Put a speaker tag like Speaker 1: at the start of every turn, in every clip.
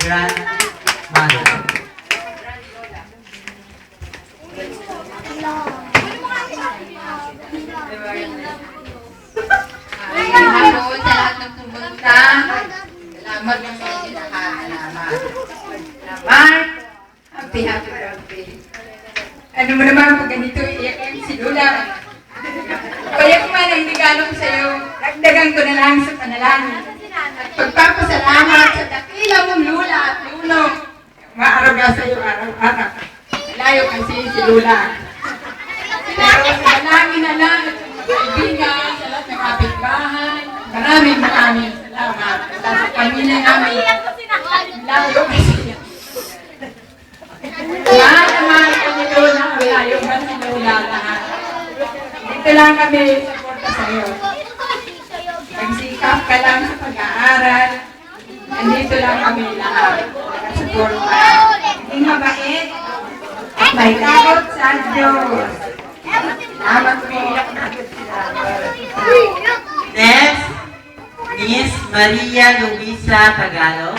Speaker 1: grandmother.
Speaker 2: Hapon sa lahat ng pumunta. Salamat na sa inyo nakakalaman. Salamat. Happy birthday. Ano mo naman pag ganito, iyak yung si Lula. Kaya kung man ang regalo ko sa iyo, dagdagan ko na lang sa panalangin. At pagpapasalamat sa dakila mong Lula at Lulo. Maaraga sa iyo araw-araw. Malayo kasi si Lula. Pero manalangin na lang at sa mga kaibigan, sa lahat ng kapitbahay. Maraming salamat. Sa pamilya namin. Malayo kasi yan. Mahal kami Lola. Malayo ba si Lola lahat? Dito lang kami suporta sa iyo. Magsikap ka lang sa pag-aaral. Nandito lang kami lahat. Nagasuporta. Maging mabait. At may takot sa Diyos. Salamat po.
Speaker 1: Next, Miss Maria Luisa Tagalog.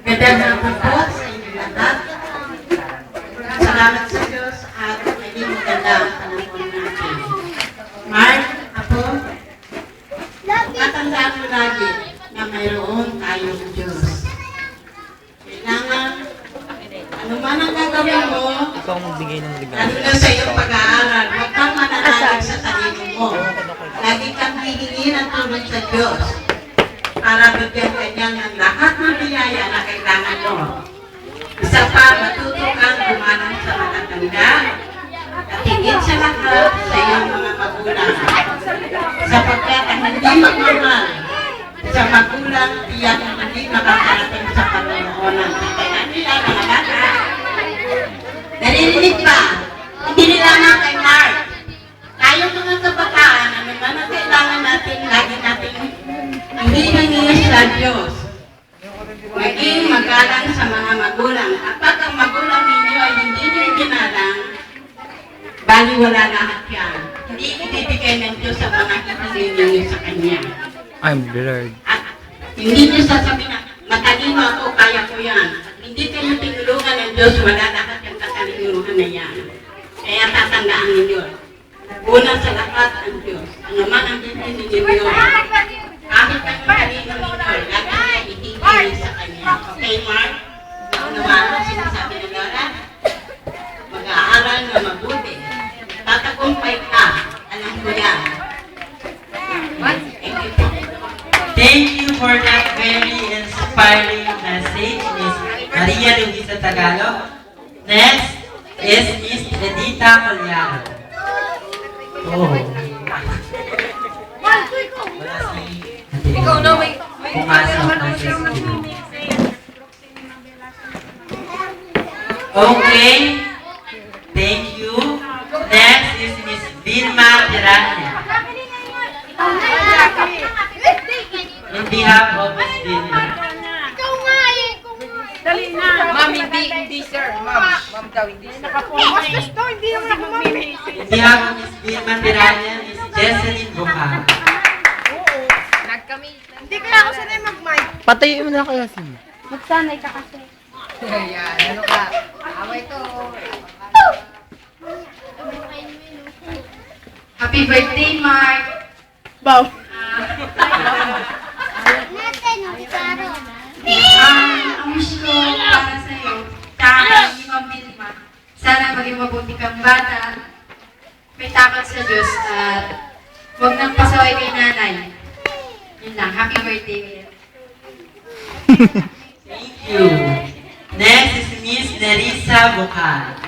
Speaker 3: Magandang hapon po sa inyo lahat. Salamat sa Diyos at naging magandang panahon natin. Mark, ako, tatandaan mo lagi na mayroon tayong Diyos. Kailangan, ano man ang gagawin mo,
Speaker 4: Ikaw ang magbigay ng regalo.
Speaker 3: lalo na sa iyong pag-aaral, huwag kang mananalig sa sarili mo. Lagi kang hihingi ng tulong sa Diyos para bigyan ka niya ng lahat ng biyaya na kailangan mo. Isa pa, matuto kang gumanang sa matatanda at higit sa lahat sa iyong mga magulang. Sapagkat ang hindi magmamahal sa magulang, tiyak na hindi makakarating sa Panginoon. Kaya nila mga bata. Naririnig ba? Hindi nila nga kay Mark. Tayo mga kabataan, ano man ang kailangan natin, lagi natin hihingi sa Diyos. Maging magalang sa mga magulang. Kapag ang magulang ninyo ay hindi nyo ginalang, baliwala lahat yan. Hindi ibibigay ng Diyos sa mga hihingi ninyo sa Kanya.
Speaker 4: I'm blurred.
Speaker 3: At hindi nyo sasabihin na, matalino ako, kaya ko yan. At hindi kayo tinulungan ng Diyos, wala lahat yung katalinuhan na yan. Kaya tatandaan ninyo. Una sa lahat ang Diyos. Ang naman ang hihingi ninyo. Kahit ang talino ninyo, lagi nyo ihihingi sa Kanya. Okay, Mark? Naman ang sinasabi ng Lola? Mag-aaral na mabuti. Tatagumpay ka. Alam ko yan. Thank you po.
Speaker 1: Thank you for that very inspiring message, Miss Maria Luisa Tagalog. Next is Miss Edita Collado. Oh. Wala si...
Speaker 2: Ikaw na, may
Speaker 1: Pumasok na si school. Okay. Thank you. Next is Miss Vilma Tirania. On behalf of Miss Vilma.
Speaker 2: Ma'am, hindi sir. Ma'am daw, hindi sir.
Speaker 1: On behalf of Miss Vilma Tirania is Jesseline Bocal.
Speaker 2: Hindi kaya ako sanay mag-mic.
Speaker 4: Patayin mo na kaya si.
Speaker 5: Magsanay ka kasi.
Speaker 2: Ayan, ano ka? Away to. Happy birthday, Mark.
Speaker 4: Bow.
Speaker 5: Natin, Saro.
Speaker 2: Ang wish ko para sa'yo, sa akin, Ma'am Vilma, sana maging mabuti kang bata, may takot sa Diyos, at huwag nang pasaway kay nanay. Yun lang. Happy birthday.
Speaker 1: Thank you. Next is Miss Nerissa Bocal.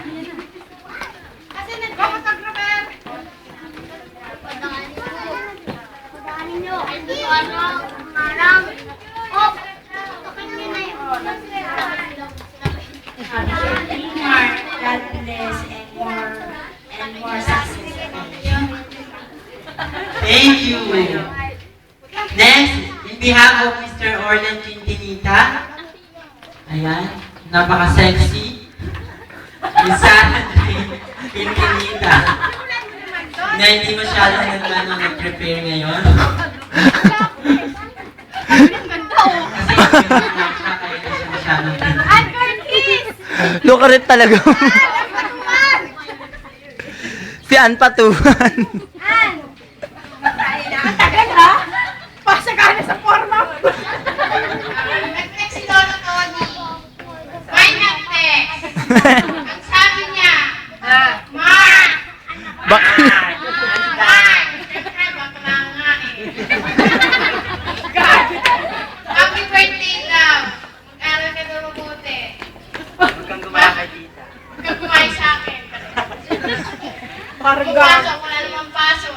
Speaker 5: Pagdaanin nyo. Marang. Oh! Tukin nyo na yun.
Speaker 2: Mark, God bless, and more success.
Speaker 1: Thank you. Next, in behalf of Mr. Orlan Quintinita. Ayan, napaka-sexy. Miss Sarah Quintinita. Na hindi masyadong nag-prepare ngayon. Kasi yung lang siya, kaya hindi siya masyadong
Speaker 4: Luka rin talaga. Si Ann Patuan.
Speaker 2: Ang tagal ha? Pasagana sa forma.
Speaker 5: Nag-text si Lolo Tony. Why not text? Ang sabi niya, Mark!
Speaker 4: Ba-
Speaker 5: Mark! Siyempre, bakla nga eh. Happy birthday, love. Mag-aral ka na mabuti.
Speaker 1: Huwag kang gumakay dito.
Speaker 5: Huwag kang kumain sa akin.
Speaker 2: Parang
Speaker 5: Pasok, wala namang pasok.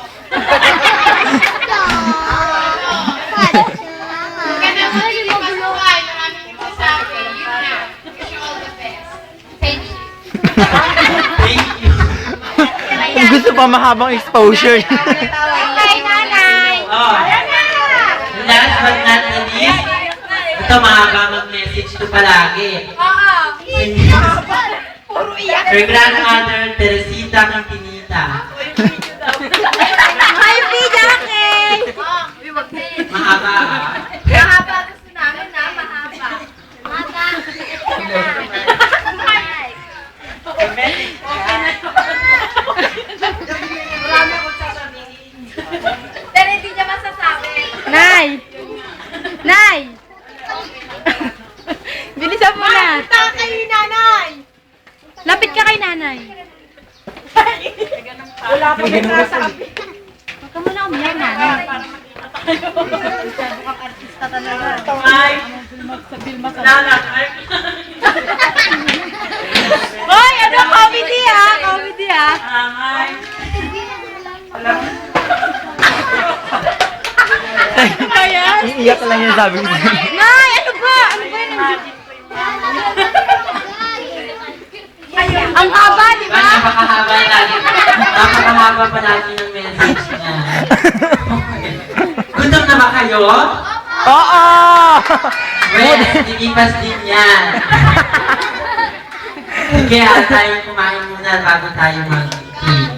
Speaker 5: Huwag ka na magiging masuway. Maraming nagsasabi. Yun na. Wish you all the best. Thank you.
Speaker 1: Thank you.
Speaker 4: Kung gusto pa mahabang exposure.
Speaker 5: Okay, nanay.
Speaker 1: Oh. Last but not the least, ito mahaba mag-message to palagi.
Speaker 5: Oo.
Speaker 2: puro iyak.
Speaker 1: Her grandmother, Teresita Quintinita.
Speaker 2: Hi, Pidake!
Speaker 1: Mahaba ah.
Speaker 5: Mahaba gusto namin na, mahaba. Mahaba. Marami akong sasabihin. Pero hindi niya masasabi.
Speaker 2: Nay! Nay! Bilisan mo na!
Speaker 5: Punta kayo, nanay!
Speaker 2: Lapit ka kay nanay.
Speaker 5: Wala pa may nasabi.
Speaker 2: Huwag ka muna umiyak, nanay.
Speaker 1: Ay! Nanak, ay!
Speaker 2: Hoy! Ano? Comedy ha? Comedy ha?
Speaker 1: Ay!
Speaker 4: Iiyak lang yung sabi ko.
Speaker 2: Nay! Ano ba? Ano ba yun? Ang haba, di ba?
Speaker 1: Napakahaba natin. Napakahaba pa natin ng message niya. Gutom na ba kayo?
Speaker 4: Oo!
Speaker 1: Well, tinipas din yan. Kaya tayo kumain muna bago tayo mag-eat.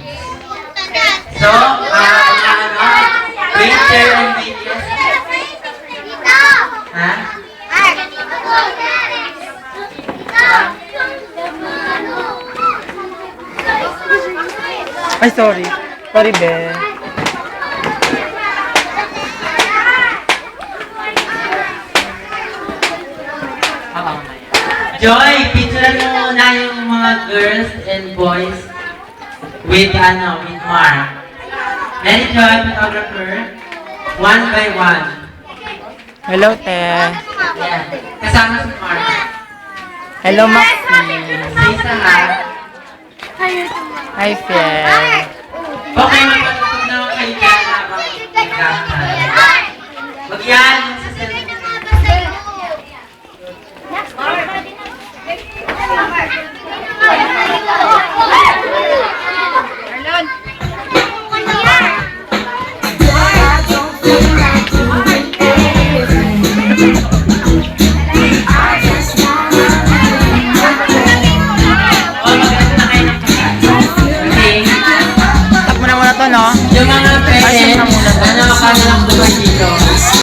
Speaker 1: So, waiter and waitress. Ha?
Speaker 4: Ay, sorry. Sorry, Ben.
Speaker 1: Joy, picturean mo muna yung mga girls and boys with Mark. Ready, Joy, photographer? One by one.
Speaker 4: Hello, Te.
Speaker 1: Yan. Kasama si Mark.
Speaker 4: Hello, Maxi.
Speaker 1: Say sa hi.
Speaker 4: Hi, Fiel.
Speaker 1: Okay, magpatutog naman kayo dyan habang nagkakasal. Wag yan!